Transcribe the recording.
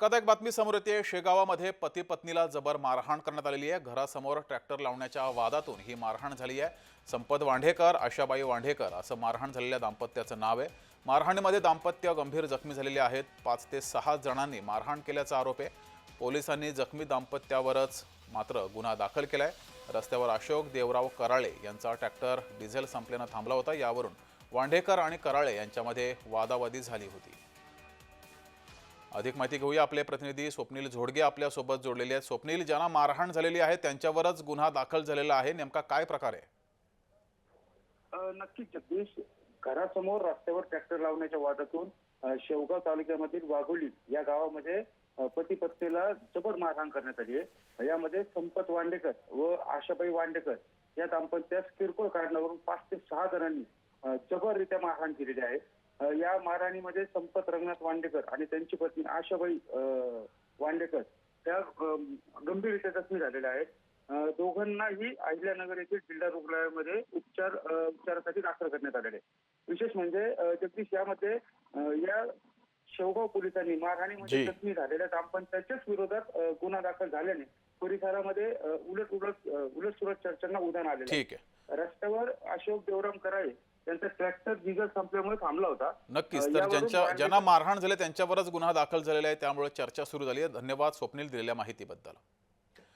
धक्कादायक बातमी समोर येते। शेगावामध्ये पती पत्नीला जबर मारहाण करण्यात आलेली आहे। घरासमोर ट्रॅक्टर लावण्याच्या वादातून ही मारहाण झाली आहे। संपत वांढेकर, आशाबाई वांढेकर असं मारहाण झालेल्या दाम्पत्याचं नाव आहे। मारहाणीमध्ये दाम्पत्य गंभीर जखमी झालेले आहेत। 5 ते 6 जणांनी मारहाण केल्याचा आरोप आहे। पोलिसांनी जखमी दाम्पत्यावरच मात्र गुन्हा दाखल केलाय। रस्त्यावर अशोक देवराव कराळे यांचा ट्रॅक्टर डिझेल संपल्याने थांबला होता। यावरून वांढेकर आणि कराळे यांच्यामध्ये वादावादी झाली होती। अधिक माहिती घेऊया। आपले प्रतिनिधी स्वप्नील झोडगे आपल्या सोबत जोडलेले आहेत। स्वप्नील, ज्यांना मारहाण झालेली आहे त्यांच्यावरच गुन्हा दाखल झालेला आहे, नेमका काय प्रकार आहे? नक्कीच जगदीश, घरासमोर रस्त्यावर ट्रॅक्टर लावण्याच्या वादातून शेवगाव तालुक्यामधील वाघोली या गावामध्ये पती पत्नीला जबर मारहाण करण्यात आली आहे। यामध्ये संपत वांडेकर व आशाबाई वांडेकर या दाम्पत्यास किरकोळ कारणावरून 5 ते 6 जणांनी जबररित्या मारहाण केलेली आहे। या मारहाणीमध्ये संपत रंगनाथ वांडेकर आणि त्यांची पत्नी आशाबाई वांडेकर त्या गंभीररित्या जखमी झालेल्या आहेत। दोघांनाही अहिल्यानगर येथील जिल्हा रुग्णालयामध्ये उपचारासाठी दाखल करण्यात आलेले आहे। विशेष म्हणजे जगदीश, यामध्ये या शेवगाव पोलिसांनी मारहाणीमध्ये जखमी झालेल्या दाम्पत्याच्याच विरोधात गुन्हा दाखल झाल्याने परिसरामध्ये उलटसुलट चर्चांना उधाण आलेलं आहे। ठीक आहे। रस्त्यावर अशोक देवराम कराळे त्यांचा ट्रॅक्टर डिझेल संपल्यामुळे थांबला होता। नक्कीच, तर ज्यांना मारहाण झाले त्यांच्यावरच गुन्हा दाखल झालेला आहे, त्यामुळे चर्चा सुरू झाली आहे। धन्यवाद स्वप्नील दिलेल्या माहितीबद्दल।